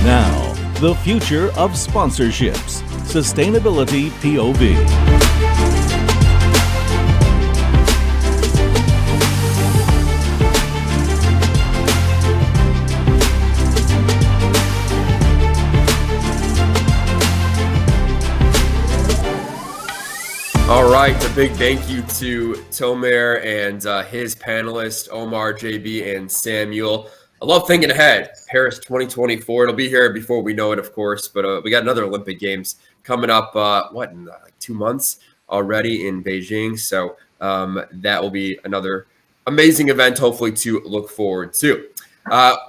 Now, the future of sponsorships. Sustainability POV. All right, a big thank you to Tomer and his panelists, Omar, JB, and Samuel. I love thinking ahead. Paris 2024, it'll be here before we know it, of course, but we got another Olympic Games coming up, in like 2 months already in Beijing. So that will be another amazing event, hopefully, to look forward to.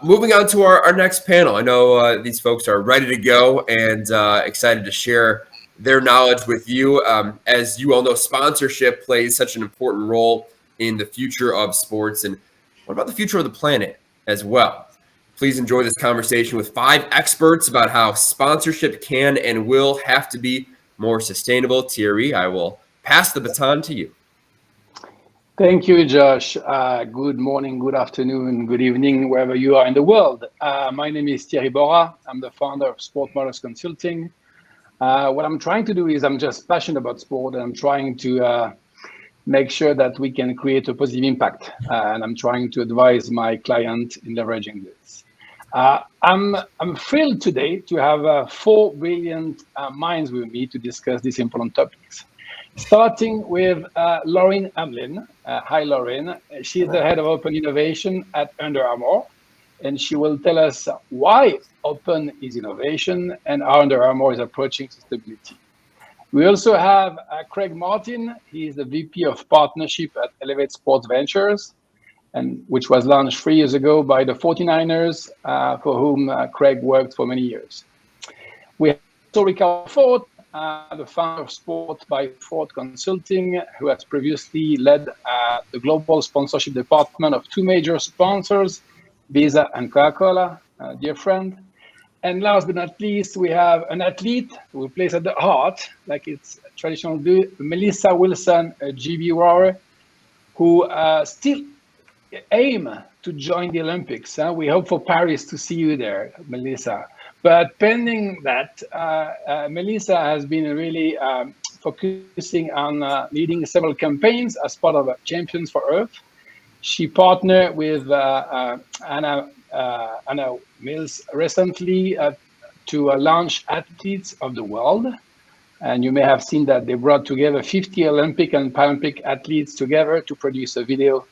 Moving on to our next panel. I know these folks are ready to go and excited to share their knowledge with you. As you all know, sponsorship plays such an important role in the future of sports. And what about the future of the planet as well? Please enjoy this conversation with 5 experts about how sponsorship can and will have to be more sustainable. Thierry, I will pass the baton to you. Thank you, Josh. Good morning, good afternoon, good evening, wherever you are in the world. My name is Thierry Borra. I'm the founder of Sport Models Consulting. What I'm trying to do is I'm just passionate about sport, and I'm trying to make sure that we can create a positive impact. And I'm trying to advise my client in leveraging this. I'm thrilled today to have 4 brilliant minds with me to discuss these important topics. Starting with Lauren Hamlin. Hi, Lauren. She's the head of Open Innovation at Under Armour, and she will tell us why open is innovation and how Under Armour is approaching sustainability. We also have Craig Martin. He's the VP of Partnership at Elevate Sports Ventures, and which was launched 3 years ago by the 49ers, for whom Craig worked for many years. We have also Ricardo Fort, the founder of Sport by Fort Consulting, who has previously led the global sponsorship department of 2 major sponsors, Visa and Coca-Cola, dear friend. And last but not least, we have an athlete who plays at the heart, like it's traditional do, Melissa Wilson, a GB rower, who still aim to join the Olympics. We hope for Paris to see you there, Melissa. But pending that, Melissa has been really focusing on leading several campaigns as part of Champions for Earth. She partnered with Anna Mills recently to launch Athletes of the World. And you may have seen that they brought together 50 Olympic and Paralympic athletes together to produce a video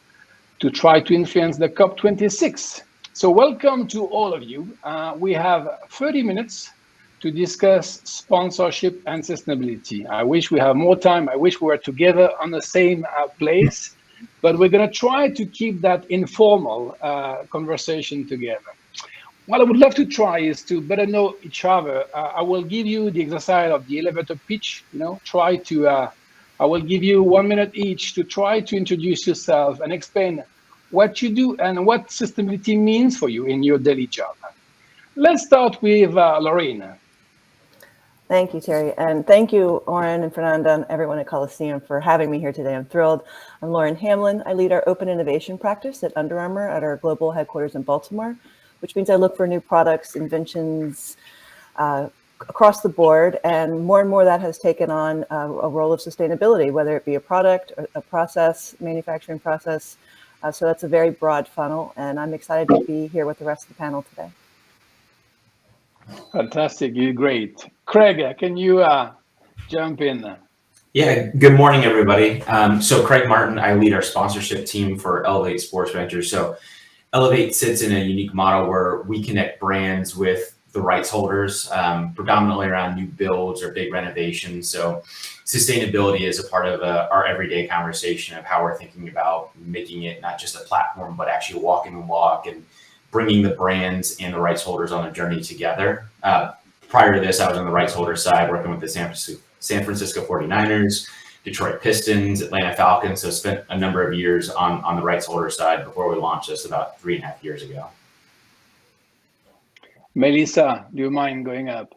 to try to influence the COP26. So welcome to all of you. We have 30 minutes to discuss sponsorship and sustainability. I wish we have more time. I wish we were together on the same place. But we're going to try to keep that informal conversation together. What I would love to try is to better know each other. I will give you the exercise of the elevator pitch. I will give you 1 minute each to try to introduce yourself and explain what you do and what sustainability means for you in your daily job. Let's start with Lorena. Thank you, Thierry. And thank you, Oren and Fernanda, and everyone at Coliseum for having me here today. I'm thrilled. I'm Lauren Hamlin. I lead our open innovation practice at Under Armour at our global headquarters in Baltimore, which means I look for new products, inventions across the board. And more that has taken on a role of sustainability, whether it be a product, a process, manufacturing process. So that's a very broad funnel. And I'm excited to be here with the rest of the panel today. Fantastic, you're great. Craig, can you jump in? Yeah, good morning, everybody. So Craig Martin, I lead our sponsorship team for Elevate Sports Ventures. So Elevate sits in a unique model where we connect brands with the rights holders, predominantly around new builds or big renovations. So sustainability is a part of our everyday conversation of how we're thinking about making it not just a platform, but actually walking the walk and bringing the brands and the rights holders on a journey together. Prior to this, I was on the rights holder side working with the San Francisco 49ers, Detroit Pistons, Atlanta Falcons. So spent a number of years on the rights holder side before we launched this about 3.5 years ago. Melissa, do you mind going up?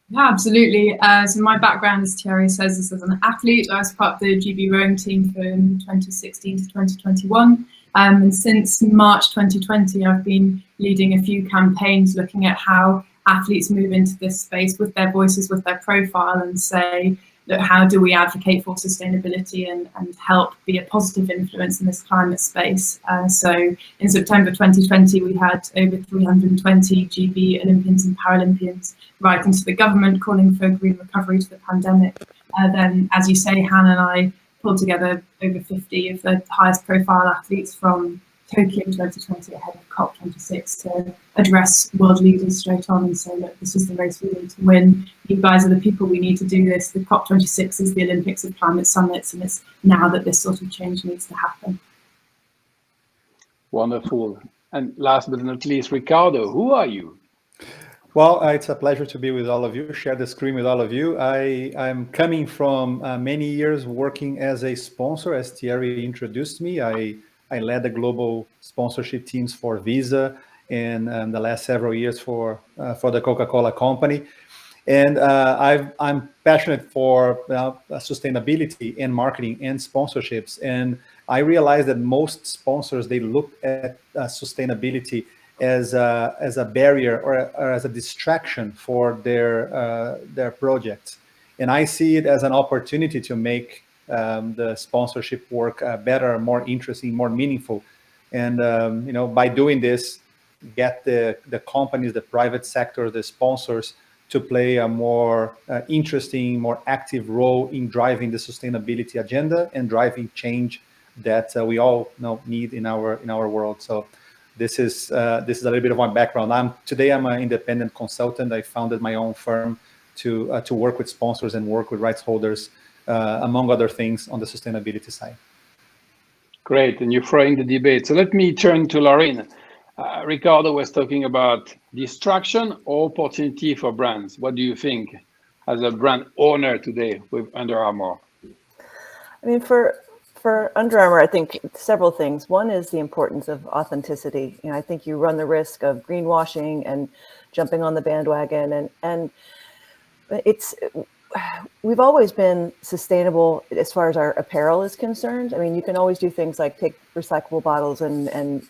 Yeah, absolutely. So my background, as Thierry says, is as an athlete. I was part of the GB rowing team from 2016 to 2021. And since March 2020, I've been leading a few campaigns looking at how athletes move into this space with their voices, with their profile, and say, look, how do we advocate for sustainability and help be a positive influence in this climate space? So in September 2020, we had over 320 GB Olympians and Paralympians writing to the government calling for green recovery to the pandemic. Then, as you say, Hannah and I pulled together over 50 of the highest profile athletes from Tokyo 2020 ahead of COP26 to address world leaders straight on and say, look, this is the race we need to win. You guys are the people we need to do this. The COP26 is the Olympics of climate summits, and it's now that this sort of change needs to happen. Wonderful. And last but not least, Ricardo, who are you? Well, it's a pleasure to be with all of you, share the screen with all of you. I'm coming from many years working as a sponsor. As Thierry introduced me, I led the global sponsorship teams for Visa and the last several years for the Coca-Cola company. And I'm passionate for sustainability and marketing and sponsorships. And I realized that most sponsors, they look at sustainability as a barrier or as a distraction for their projects. And I see it as an opportunity to make the sponsorship work better, more interesting, more meaningful. And by doing this, get the companies, the private sector, the sponsors to play a more interesting, more active role in driving the sustainability agenda and driving change that we all need in our world. So this is a little bit of my background. Today I'm an independent consultant. I founded my own firm to work with sponsors and work with rights holders, among other things, on the sustainability side. Great, and you're throwing the debate. So let me turn to Lauren. Ricardo was talking about distraction or opportunity for brands. What do you think as a brand owner today with Under Armour? I mean, for Under Armour, I think several things. One is the importance of authenticity. I think you run the risk of greenwashing and jumping on the bandwagon, and we've always been sustainable as far as our apparel is concerned. I mean, you can always do things like take recyclable bottles and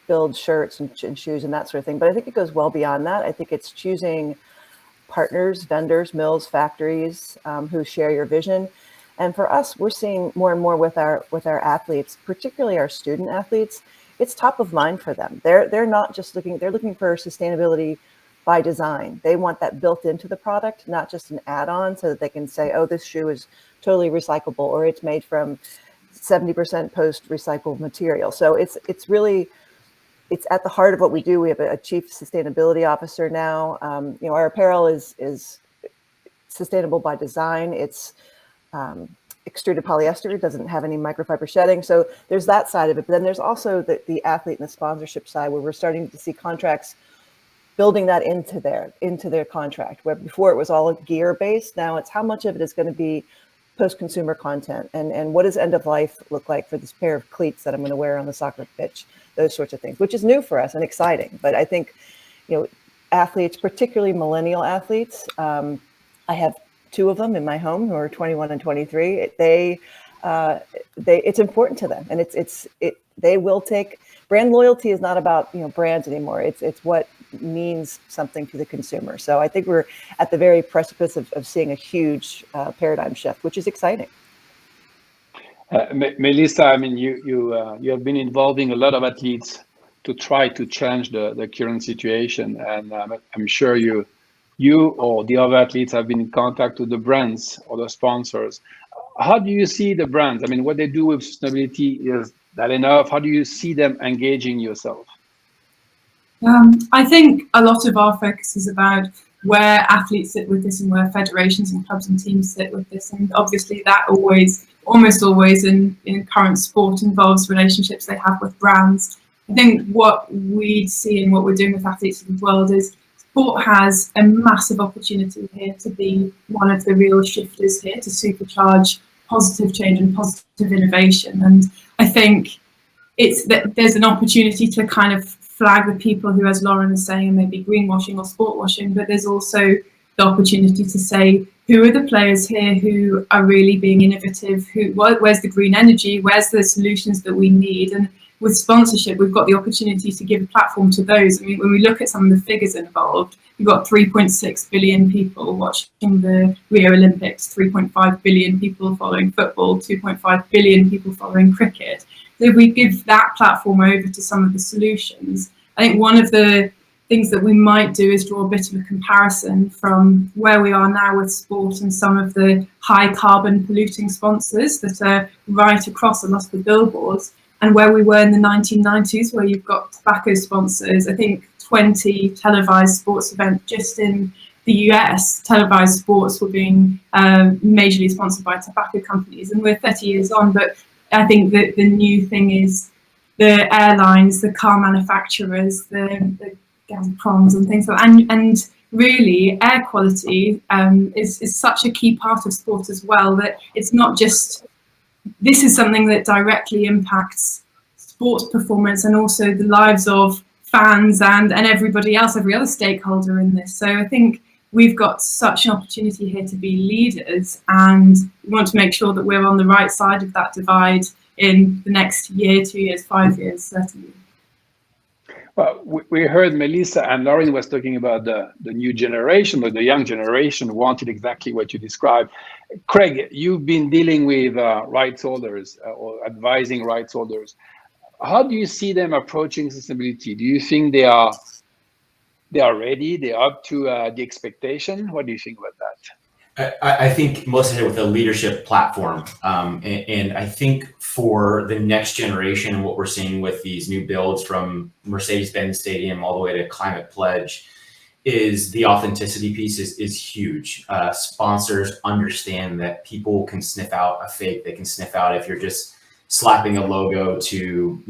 build shirts and shoes and that sort of thing. But I think it goes well beyond that. I think it's choosing partners, vendors, mills, factories who share your vision. And for us, we're seeing more and more with our athletes, particularly our student athletes. It's top of mind for them. They're not just looking; they're looking for sustainability by design. They want that built into the product, not just an add-on, so that they can say, "Oh, this shoe is totally recyclable," or "It's made from 70% post-recycled material." So it's at the heart of what we do. We have a chief sustainability officer now. Our apparel is sustainable by design. It's extruded polyester. It doesn't have any microfiber shedding. So there's that side of it. But then there's also the athlete and the sponsorship side, where we're starting to see contracts building that into their contract. Where before it was all gear based, now it's how much of it is going to be post-consumer content, and what does end of life look like for this pair of cleats that I'm going to wear on the soccer pitch, those sorts of things, which is new for us and exciting. But I think, athletes, particularly millennial athletes, I have two of them in my home who are 21 and 23. It's important to them, and they will take. Brand loyalty is not about brands anymore. It's what means something to the consumer. So I think we're at the very precipice of seeing a huge paradigm shift, which is exciting. Melissa, I mean, you have been involving a lot of athletes to try to change the current situation, and I'm sure you or the other athletes have been in contact with the brands or the sponsors. How do you see the brands? I mean, what they do with sustainability, is that enough? How do you see them engaging yourself? I think a lot of our focus is about where athletes sit with this and where federations and clubs and teams sit with this. And obviously that almost always in current sport involves relationships they have with brands. I think what we see and what we're doing with athletes in the world is sport has a massive opportunity here to be one of the real shifters here, to supercharge positive change and positive innovation. And I think it's that there's an opportunity to kind of flag the people who, as Lauren is saying, maybe greenwashing or sport washing, but there's also the opportunity to say, who are the players here who are really being innovative? Where's the green energy? Where's the solutions that we need? And with sponsorship, we've got the opportunity to give a platform to those. I mean, when we look at some of the figures involved, you've got 3.6 billion people watching the Rio Olympics, 3.5 billion people following football, 2.5 billion people following cricket. So if we give that platform over to some of the solutions, I think one of the things that we might do is draw a bit of a comparison from where we are now with sport and some of the high carbon polluting sponsors that are right across a lot of the billboards, and where we were in the 1990s, where you've got tobacco sponsors. I think 20 televised sports events just in the US, televised sports were being majorly sponsored by tobacco companies, and we're 30 years on. But I think that the new thing is the airlines, the car manufacturers, the Gazproms and things like that, and really air quality is such a key part of sport as well, that it's not just, this is something that directly impacts sports performance and also the lives of fans and everybody else, every other stakeholder in this. So I think we've got such an opportunity here to be leaders, and we want to make sure that we're on the right side of that divide in the next year, 2 years, 5 years, certainly. Well, we heard Melissa and Lauren was talking about the new generation, or the young generation wanted exactly what you described. Craig, you've been dealing with rights holders or advising rights holders. How do you see them approaching sustainability? Do you think they are ready? They're up to the expectation? What do you think about that? I think mostly with a leadership platform. And I think for the next generation, what we're seeing with these new builds from Mercedes-Benz Stadium all the way to Climate Pledge is the authenticity piece is huge. Sponsors understand that people can sniff out a fake. They can sniff out if you're just slapping a logo to,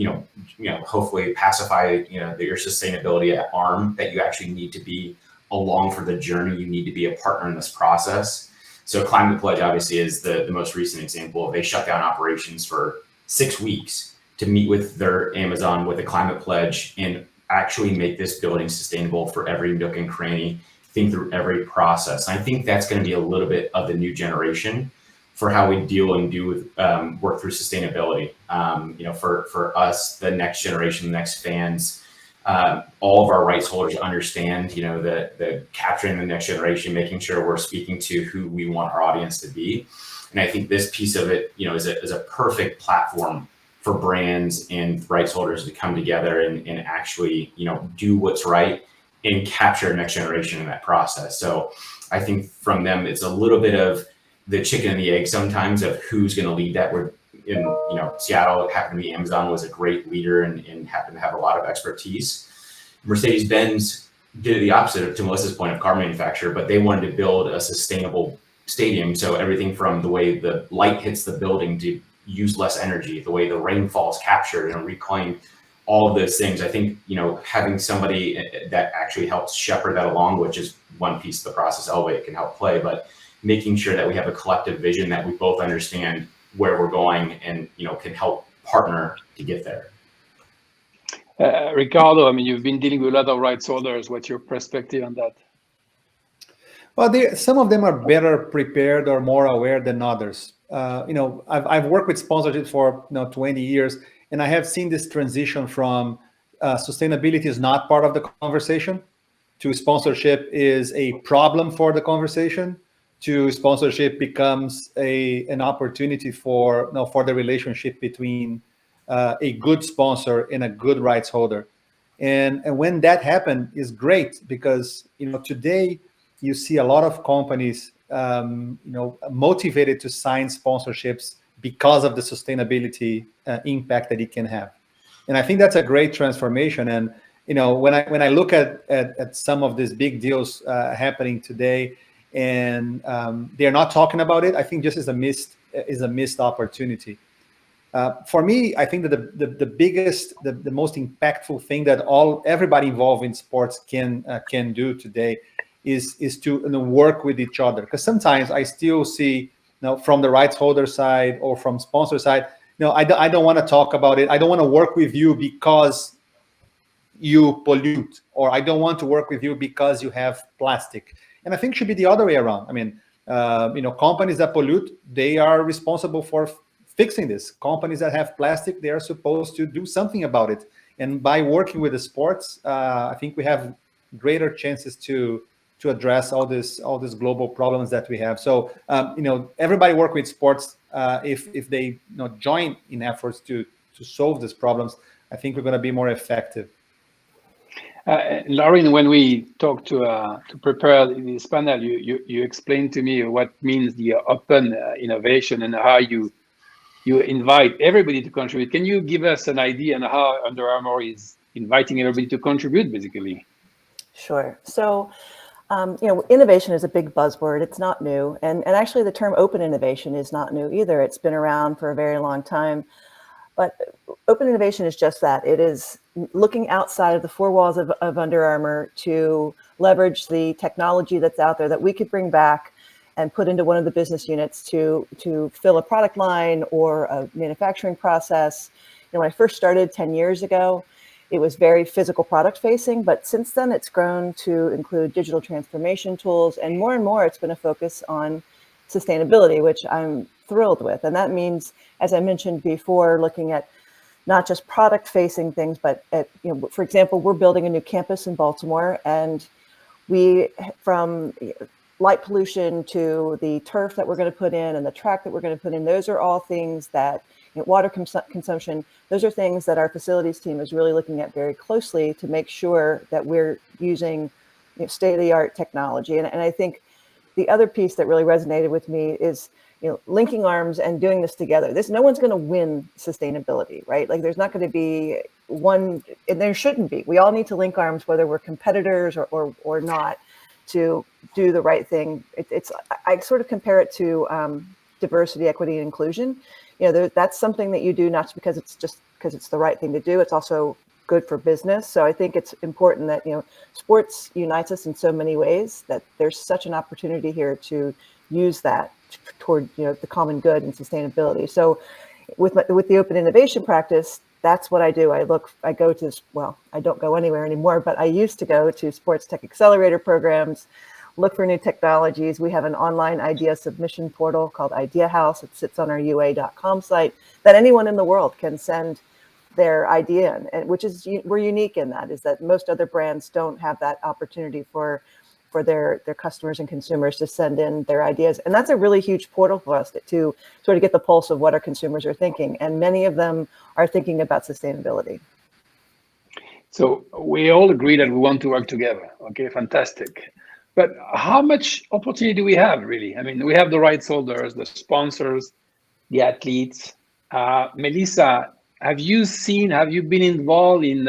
hopefully pacify, your sustainability at arm, that you actually need to be along for the journey. You need to be a partner in this process. So Climate Pledge obviously is the most recent example. They shut down operations for 6 weeks to meet with their Amazon with a Climate Pledge and actually make this building sustainable for every nook and cranny, think through every process. And I think that's going to be a little bit of the new generation for how we deal and do with work through sustainability. For us, the next generation, the next fans, all of our rights holders understand, the capturing the next generation, making sure we're speaking to who we want our audience to be. And I think this piece of it, is a perfect platform for brands and rights holders to come together and actually, do what's right and capture the next generation in that process. So I think from them, it's a little bit of the chicken and the egg sometimes of who's going to lead that. We're in, Seattle, it happened to be Amazon was a great leader and happened to have a lot of expertise. Mercedes-Benz did the opposite, to Melissa's point, of car manufacturer, but they wanted to build a sustainable stadium. So everything from the way the light hits the building to use less energy, the way the rainfall is captured and reclaimed, all of those things. I think, having somebody that actually helps shepherd that along, which is one piece of the process Elevate can help play, but making sure that we have a collective vision that we both understand where we're going and, can help partner to get there. Ricardo, you've been dealing with a lot of rights holders. What's your perspective on that? Well, some of them are better prepared or more aware than others. I've worked with sponsorship for 20 years, and I have seen this transition from sustainability is not part of the conversation to sponsorship is a problem for the conversation to sponsorship becomes an opportunity for the relationship between a good sponsor and a good rights holder. And when that happened is great because, today you see a lot of companies, motivated to sign sponsorships because of the sustainability impact that it can have. And I think that's a great transformation. And, when I look at some of these big deals happening today and they're not talking about it, I think just is a missed opportunity. For me, I think that the biggest, the most impactful thing that everybody involved in sports can do today is to work with each other. Because sometimes I still see, from the rights holder side or from sponsor side, I don't want to talk about it. I don't want to work with you because you pollute, or I don't want to work with you because you have plastic. And I think it should be the other way around. Companies that pollute, they are responsible for fixing this. Companies that have plastic, they are supposed to do something about it. And by working with the sports, I think we have greater chances to address all these global problems that we have. So everybody work with sports. If they join in efforts to solve these problems, I think we're going to be more effective. Lauren, when we talked to prepare this panel, you explained to me what means the open innovation and how you invite everybody to contribute. Can you give us an idea on how Under Armour is inviting everybody to contribute, basically? Sure. So, innovation is a big buzzword. It's not new. And actually the term open innovation is not new either. It's been around for a very long time. But open innovation is just that. It is looking outside of the four walls of Under Armour to leverage the technology that's out there that we could bring back and put into one of the business units to fill a product line or a manufacturing process. When I first started 10 years ago, it was very physical product facing, but since then it's grown to include digital transformation tools, and more it's been a focus on sustainability, which I'm thrilled with. And that means, as I mentioned before, looking at not just product facing things, but for example, we're building a new campus in Baltimore, and we, from light pollution to the turf that we're going to put in and the track that we're going to put in, those are all things that, water consumption, those are things that our facilities team is really looking at very closely to make sure that we're using state-of-the-art technology. And I think the other piece that really resonated with me is linking arms and doing this together. No one's going to win sustainability, right? Like there's not going to be one, and there shouldn't be. We all need to link arms, whether we're competitors or not, to do the right thing. I sort of compare it to diversity, equity, and inclusion. That's something that you do not because it's the right thing to do. It's also good for business. So I think it's important that sports unites us in so many ways that there's such an opportunity here to use that toward the common good and sustainability. So with the open innovation practice, that's what I do. I go to, I don't go anywhere anymore, but I used to go to sports tech accelerator programs, look for new technologies. We have an online idea submission portal called Idea House. It sits on our UA.com site that anyone in the world can send their idea in, and we're unique in that, is that most other brands don't have that opportunity for their customers and consumers to send in their ideas. And that's a really huge portal for us to sort of get the pulse of what our consumers are thinking. And many of them are thinking about sustainability. So we all agree that we want to work together. Okay, fantastic. But how much opportunity do we have, really? I mean, we have the rights holders, the sponsors, the athletes. Melissa, have you been involved in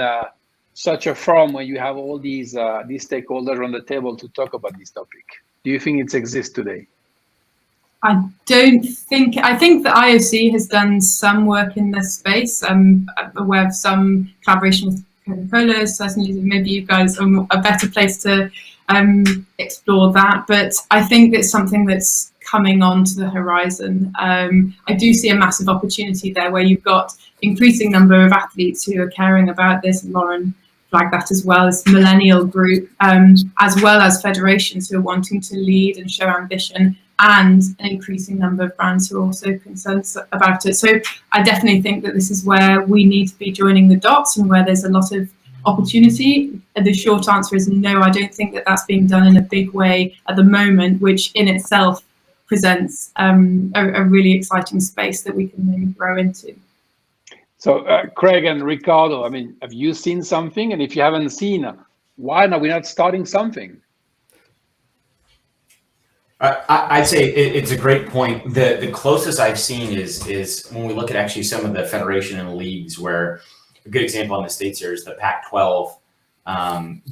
such a forum where you have all these stakeholders on the table to talk about this topic? Do you think it exists today? I think the IOC has done some work in this space. I'm aware of some collaboration with Coca-Cola. Certainly, maybe you guys are a better place to explore that. But I think it's something that's coming onto the horizon. I do see a massive opportunity there where you've got increasing number of athletes who are caring about this. Lauren flagged that as well as millennial group, as well as federations who are wanting to lead and show ambition, and an increasing number of brands who are also concerned about it. So I definitely think that this is where we need to be joining the dots and where there's a lot of opportunity. The short answer is no, I don't think that that's being done in a big way at the moment, which in itself presents a really exciting space that we can then grow into. So Craig and Ricardo, I mean, have you seen something? And if you haven't seen, why are we not starting something? I'd say it's a great point. The closest I've seen is when we look at actually some of the federation and leagues, where a good example in the States here is the Pac-12,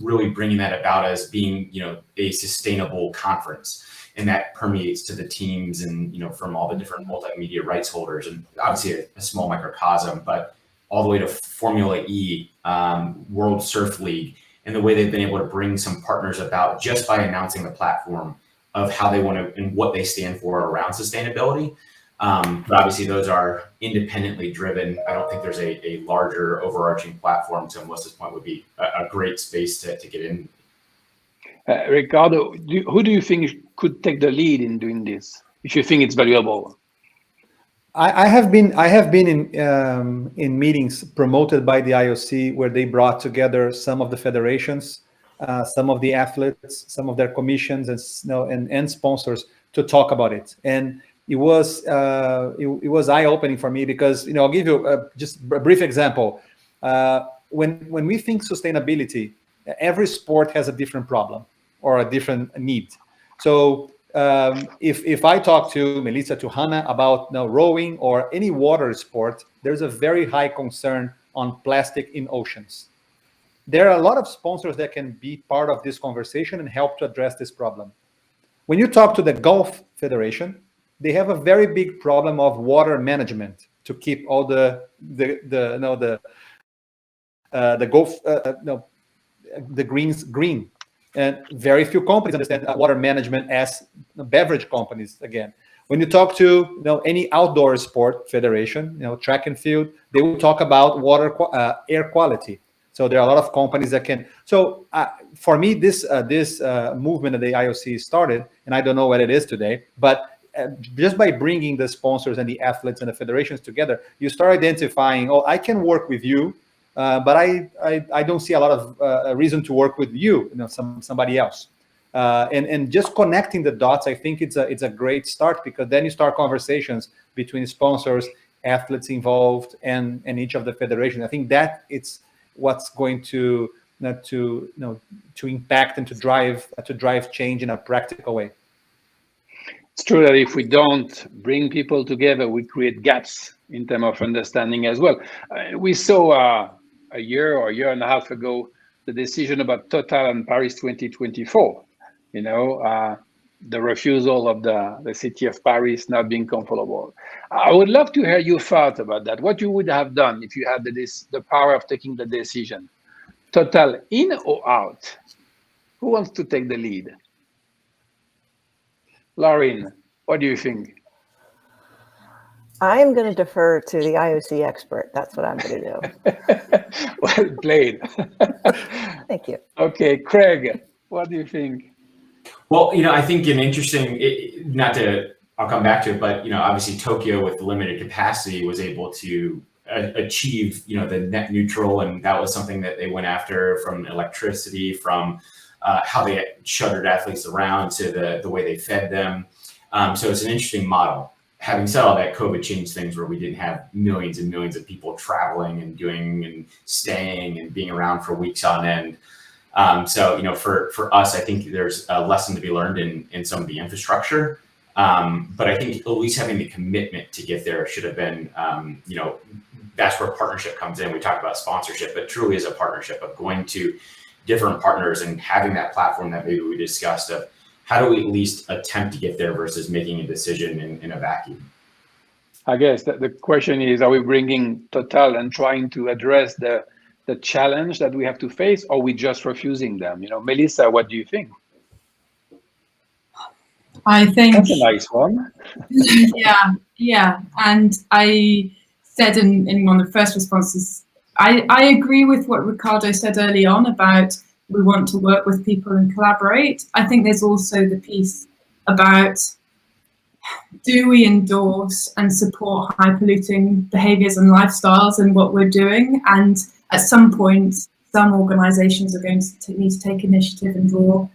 really bringing that about as being, a sustainable conference. And that permeates to the teams and, from all the different multimedia rights holders, and obviously a small microcosm, but all the way to Formula E, World Surf League, and the way they've been able to bring some partners about just by announcing the platform of how they want to and what they stand for around sustainability. But obviously those are independently driven. I don't think there's a larger overarching platform. To Melissa's point, would be a great space to get in. Ricardo, who do you think could take the lead in doing this, if you think it's valuable? I have been in meetings promoted by the IOC where they brought together some of the federations, some of the athletes, some of their commissions, and sponsors to talk about it. And it was eye opening for me because I'll give you just a brief example. When we think sustainability, every sport has a different problem or a different need. So if I talk to Melissa, to Hannah about rowing or any water sport, there's a very high concern on plastic in oceans. There are a lot of sponsors that can be part of this conversation and help to address this problem. When you talk to the Golf Federation, they have a very big problem of water management to keep all the greens green. And very few companies understand water management as beverage companies. Again, when you talk to any outdoor sport federation, track and field, they will talk about water, air quality. So there are a lot of companies that can. So for me, this movement that the IOC started, and I don't know what it is today, but just by bringing the sponsors and the athletes and the federations together, you start identifying, I can work with you. But I don't see a lot of reason to work with somebody else, and just connecting the dots. I think it's a great start, because then you start conversations between sponsors, athletes involved, and each of the federations. I think that it's what's going to impact and to drive change in a practical way. It's true that if we don't bring people together, we create gaps in terms of understanding as well. We saw a year or a year and a half ago the decision about Total and Paris 2024. The refusal of the city of Paris not being comfortable. I would love to hear your thoughts about that. What you would have done if you had the power of taking the decision. Total in or out? Who wants to take the lead? Lauren, what do you think? I am going to defer to the IOC expert. That's what I'm going to do. Well played. Thank you. Okay, Craig, what do you think? Well, I think an interesting, I'll come back to it, but, obviously Tokyo with limited capacity was able to achieve, the net neutral. And that was something that they went after, from electricity, from how they shuttered athletes around to the way they fed them. So it's an interesting model. Having said all that, COVID changed things where we didn't have millions and millions of people traveling and doing and staying and being around for weeks on end. So, for us, I think there's a lesson to be learned in some of the infrastructure. But I think at least having the commitment to get there should have been, that's where partnership comes in. We talk about sponsorship, but truly is a partnership of going to different partners and having that platform that maybe we discussed of how do we at least attempt to get there versus making a decision in a vacuum. I guess the question is, are we bringing Total and trying to address the challenge that we have to face, or are we just refusing them? Melissa, what do you think? I think that's a nice one. Yeah. And I said in one of the first responses, I agree with what Ricardo said early on about we want to work with people and collaborate. I think there's also the piece about, do we endorse and support high polluting behaviors and lifestyles and what we're doing? And at some point, some organizations are going to need to take initiative and draw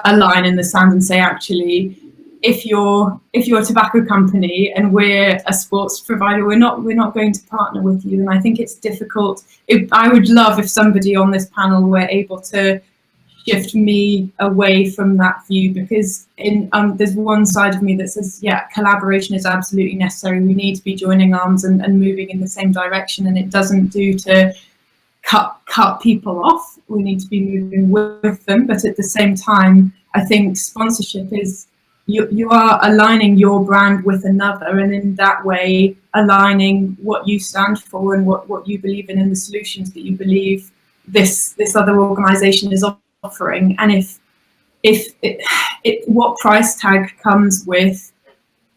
a line in the sand and say, actually, if you're a tobacco company and we're a sports provider, we're not going to partner with you. And I think it's difficult. I would love if somebody on this panel were able to shift me away from that view, because there's one side of me that says, collaboration is absolutely necessary. We need to be joining arms and moving in the same direction, and it doesn't do to cut people off. We need to be moving with them, but at the same time, I think sponsorship is you are aligning your brand with another, and in that way aligning what you stand for and what you believe in and the solutions that you believe this other organization is offering. And if what price tag comes with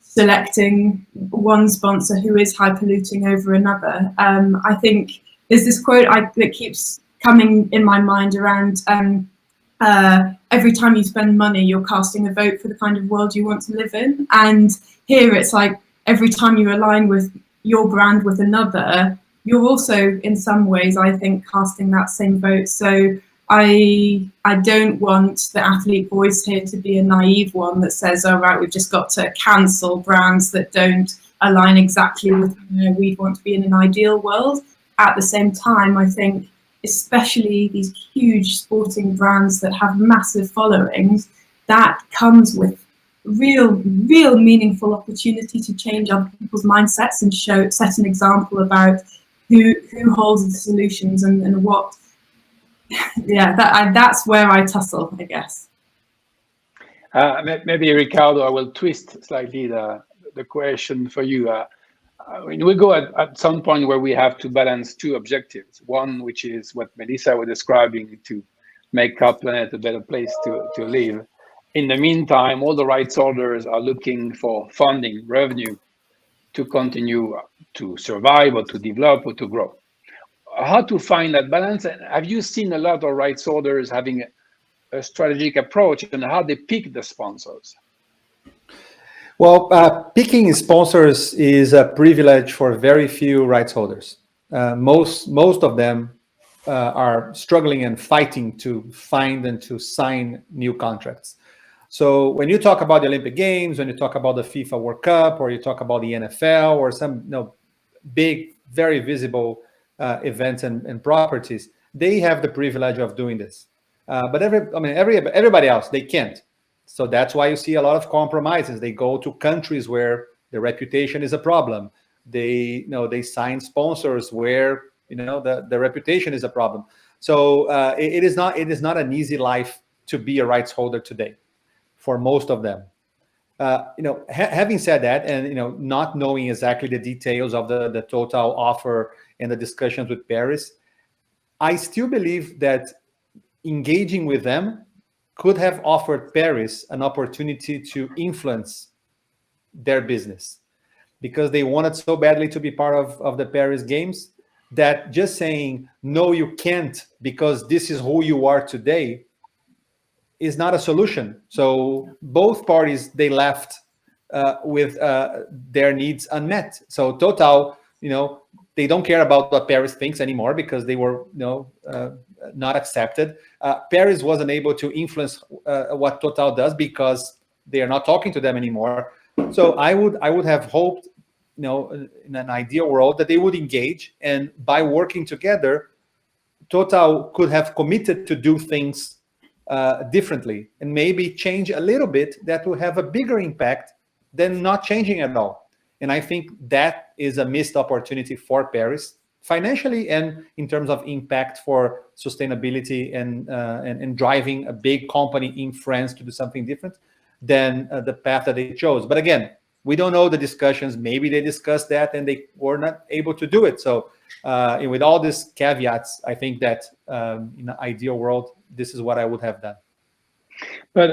selecting one sponsor who is high polluting over another, I think there's this quote that keeps coming in my mind around every time you spend money, you're casting a vote for the kind of world you want to live in. And here it's like, every time you align with your brand with another, you're also in some ways, I think, casting that same vote. So I don't want the athlete voice here to be a naive one that says, oh, right, we've just got to cancel brands that don't align exactly with where we want to be in an ideal world. At the same time, I think especially these huge sporting brands that have massive followings, that comes with real meaningful opportunity to change other people's mindsets and set an example about who holds the solutions and what. Yeah, that's where I tussle, I guess. Maybe Ricardo, I will twist slightly the question for you. We go at some point where we have to balance two objectives. One, which is what Melissa was describing, to make our planet a better place to live. In the meantime, all the rights holders are looking for funding, revenue, to continue to survive or to develop or to grow. How to find that balance? And have you seen a lot of rights holders having a strategic approach and how they pick the sponsors? Well, picking sponsors is a privilege for very few rights holders. Most of them are struggling and fighting to find and to sign new contracts. So when you talk about the Olympic Games, when you talk about the FIFA World Cup, or you talk about the NFL, or some big, very visible events and properties, they have the privilege of doing this. But everybody else, they can't. So that's why you see a lot of compromises. They go to countries where the reputation is a problem. They sign sponsors where the reputation is a problem. So it is not an easy life to be a rights holder today for most of them. Having said that, and not knowing exactly the details of the total offer and the discussions with Paris, I still believe that engaging with them could have offered Paris an opportunity to influence their business, because they wanted so badly to be part of the Paris Games that just saying, no, you can't because this is who you are today, is not a solution. So both parties, they left with their needs unmet. So Total, they don't care about what Paris thinks anymore because they were not accepted. Paris wasn't able to influence what Total does because they are not talking to them anymore. So I would have hoped, in an ideal world, that they would engage, and by working together, Total could have committed to do things differently and maybe change a little bit that will have a bigger impact than not changing at all. And I think that is a missed opportunity for Paris, financially and in terms of impact for sustainability and driving a big company in France to do something different than the path that they chose. But again, we don't know the discussions. Maybe they discussed that and they were not able to do it. So with all these caveats, I think that in an ideal world, this is what I would have done. But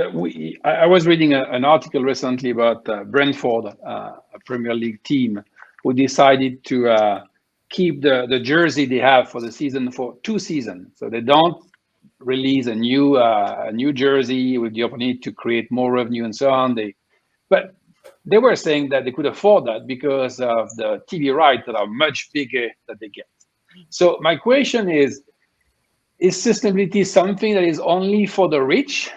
I was reading an article recently about Brentford, a Premier League team, who decided to keep the jersey they have for the season for 2 seasons. So they don't release a new jersey with the opportunity to create more revenue and so on. But they were saying that they could afford that because of the TV rights that are much bigger that they get. So my question is sustainability something that is only for the rich?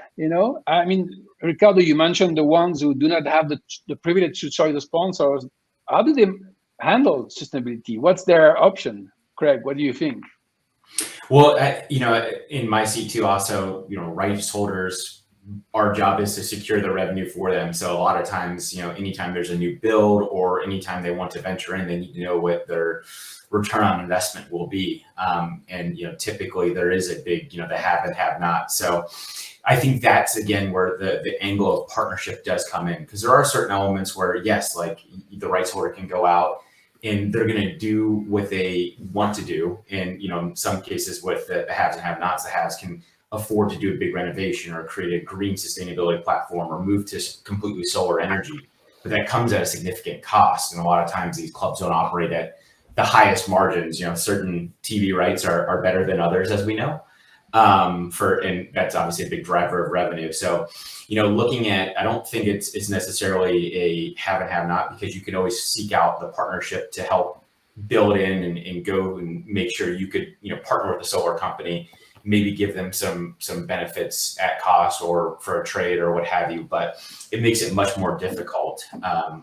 I mean, Ricardo, you mentioned the ones who do not have the privilege to choose the sponsors. How do they handle sustainability? What's their option? Craig, what do you think? Well, in my seat too, also, rights holders, our job is to secure the revenue for them. So a lot of times, anytime there's a new build or anytime they want to venture in, they need to know what their return on investment will be. And typically there is a big, the have and have not. So I think that's, again, where the angle of partnership does come in, because there are certain elements where, yes, like the rights holder can go out and they're going to do what they want to do. And, in some cases with the haves and have-nots, the haves can afford to do a big renovation or create a green sustainability platform or move to completely solar energy. But that comes at a significant cost. And a lot of times these clubs don't operate at the highest margins. Certain TV rights are better than others, as we know. and that's obviously a big driver of revenue. So, looking at, I don't think it's necessarily a have and have not, because you can always seek out the partnership to help build in and go and make sure you could, partner with a solar company, maybe give them some benefits at cost or for a trade or what have you. But it makes it much more difficult,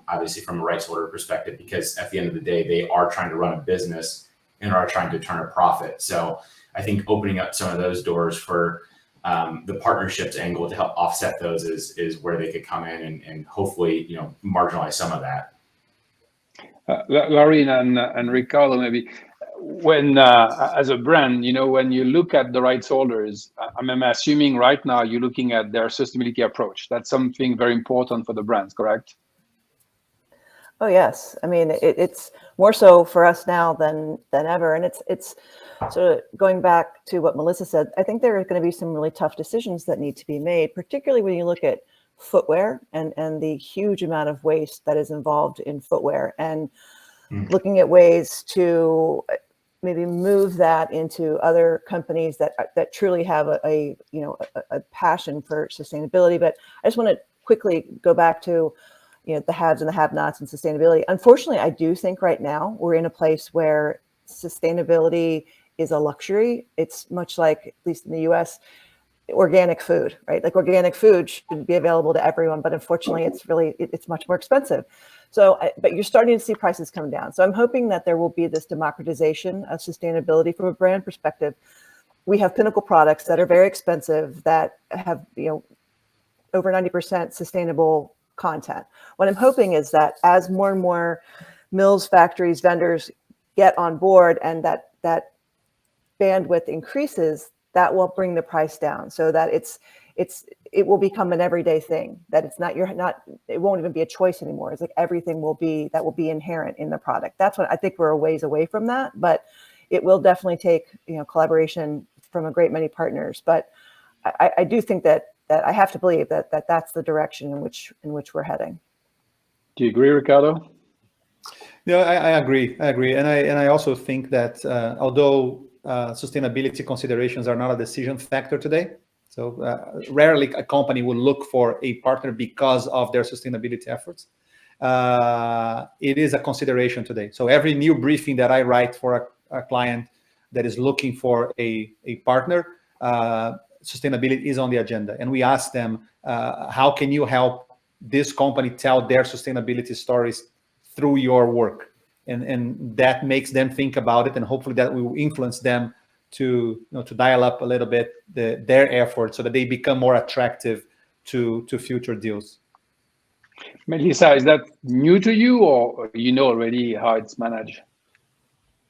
obviously from a rights holder perspective, because at the end of the day, they are trying to run a business and are trying to turn a profit. So I think opening up some of those doors for the partnerships angle to help offset those is where they could come in and hopefully, marginalize some of that. Lauren and Ricardo, maybe when as a brand, when you look at the rights holders, I'm assuming right now you're looking at their sustainability approach. That's something very important for the brands, correct? Oh yes, I mean it's more so for us now than ever, and it's sort of going back to what Melissa said. I think there are going to be some really tough decisions that need to be made, particularly when you look at footwear and the huge amount of waste that is involved in footwear, and looking at ways to maybe move that into other companies that truly have a passion for sustainability. But I just want to quickly go back to the haves and the have-nots and sustainability. Unfortunately, I do think right now we're in a place where sustainability is a luxury. It's much like, at least in the US, organic food, right? Like organic food should be available to everyone, but unfortunately it's much more expensive. So, but you're starting to see prices come down. So I'm hoping that there will be this democratization of sustainability from a brand perspective. We have pinnacle products that are very expensive that have, over 90% sustainable content. What I'm hoping is that as more and more mills, factories, vendors get on board and that bandwidth increases, that will bring the price down so that it will become an everyday thing, that it won't even be a choice anymore. It's like everything will be inherent in the product. That's what I think we're a ways away from that, but it will definitely take, collaboration from a great many partners. But I do think that I have to believe that that's the direction in which we're heading. Do you agree, Ricardo? No, I agree. And I also think that although sustainability considerations are not a decision factor today, so rarely a company will look for a partner because of their sustainability efforts. It is a consideration today. So every new briefing that I write for a client that is looking for a partner, sustainability is on the agenda. And we ask them, how can you help this company tell their sustainability stories through your work? And that makes them think about it, and hopefully that will influence them to dial up a little bit their efforts so that they become more attractive to future deals. Melissa, is that new to you, or already how it's managed?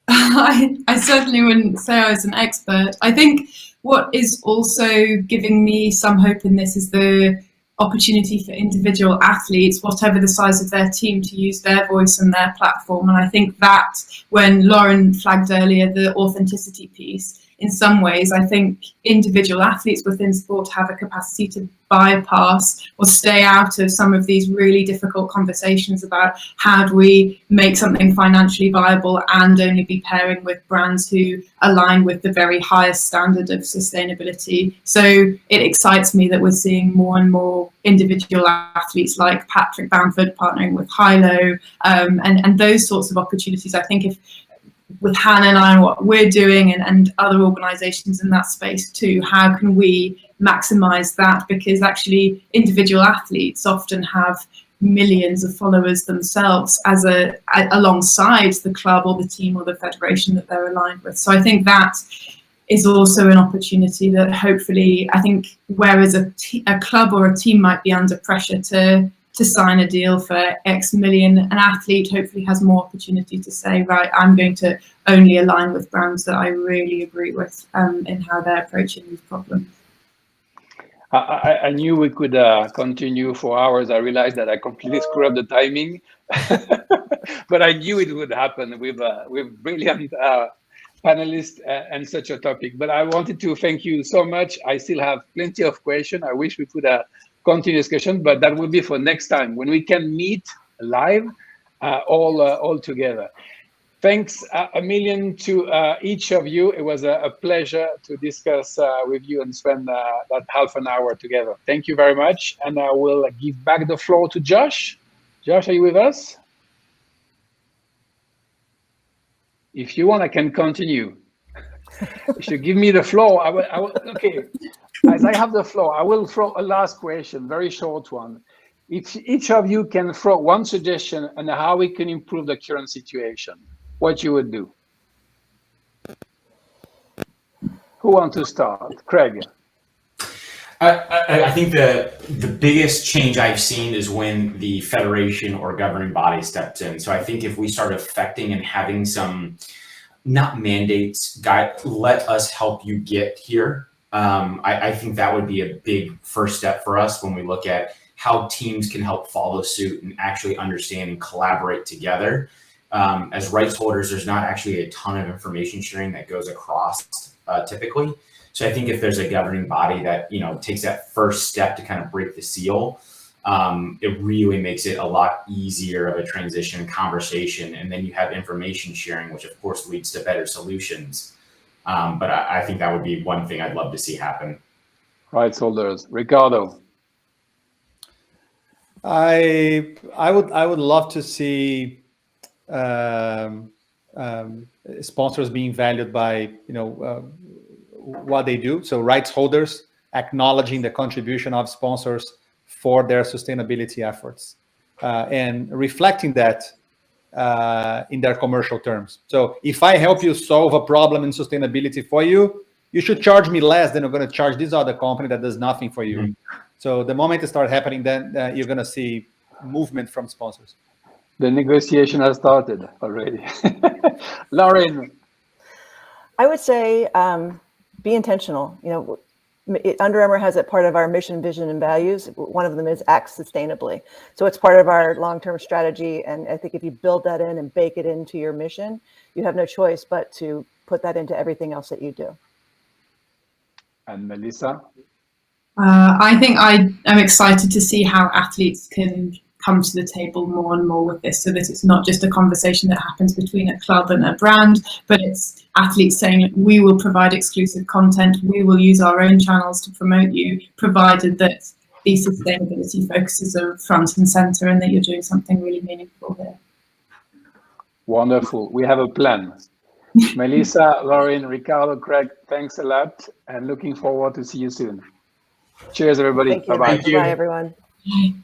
I certainly wouldn't say I was an expert. I think what is also giving me some hope in this is the opportunity for individual athletes, whatever the size of their team, to use their voice and their platform. And I think that, when Lauren flagged earlier the authenticity piece, in some ways, I think individual athletes within sport have a capacity to bypass or stay out of some of these really difficult conversations about how do we make something financially viable and only be pairing with brands who align with the very highest standard of sustainability. So it excites me that we're seeing more and more individual athletes like Patrick Bamford partnering with Hilo, and those sorts of opportunities. I think if with Hannah and I and what we're doing and other organizations in that space too, how can we maximize that? Because actually individual athletes often have millions of followers themselves alongside the club or the team or the federation that they're aligned with. So I think that is also an opportunity that hopefully, I think, whereas a club or a team might be under pressure to sign a deal for X million, an athlete hopefully has more opportunity to say, right, I'm going to only align with brands that I really agree with in how they're approaching these problems. I knew we could continue for hours. I realized that I completely screwed up the timing, but I knew it would happen with brilliant panelists and such a topic. But I wanted to thank you so much. I still have plenty of questions. I wish we could continue discussion, but that will be for next time when we can meet live all together. Thanks a million to each of you. It was a pleasure to discuss with you and spend that half an hour together. Thank you very much. And I will give back the floor to Josh. Josh, are you with us? If you want, I can continue. If you give me the floor, I will. Okay, as I have the floor, I will throw a last question, very short one. If each of you can throw one suggestion on how we can improve the current situation, what you would do? Who wants to start? Craig. I think the biggest change I've seen is when the federation or governing body stepped in. So I think if we start affecting and having some, not mandates, let us help you get here. I think that would be a big first step for us when we look at how teams can help follow suit and actually understand and collaborate together. As rights holders, there's not actually a ton of information sharing that goes across typically. So I think if there's a governing body that, takes that first step to kind of break the seal, it really makes it a lot easier of a transition conversation. And then you have information sharing, which of course leads to better solutions. But I think that would be one thing I'd love to see happen. Rights holders. Ricardo. I would love to see sponsors being valued by what they do. So rights holders acknowledging the contribution of sponsors for their sustainability efforts and reflecting that in their commercial terms. So if I help you solve a problem in sustainability for you, you should charge me less than you're going to charge this other company that does nothing for you. Mm-hmm. So the moment it starts happening, then you're going to see movement from sponsors. The negotiation has started already. Lauren. I would say be intentional. Under Armour has it part of our mission, vision, and values. One of them is act sustainably. So it's part of our long-term strategy. And I think if you build that in and bake it into your mission, you have no choice but to put that into everything else that you do. And Melissa? I think I am excited to see how athletes can come to the table more and more with this, so that it's not just a conversation that happens between a club and a brand, but it's athletes saying, we will provide exclusive content, we will use our own channels to promote you, provided that these sustainability focuses are front and center and that you're doing something really meaningful here. Wonderful. We have a plan. Melissa, Lauren, Ricardo, Craig, thanks a lot, and looking forward to see you soon. Cheers, everybody. Thank you. Bye-bye. Bye, everyone. Bye.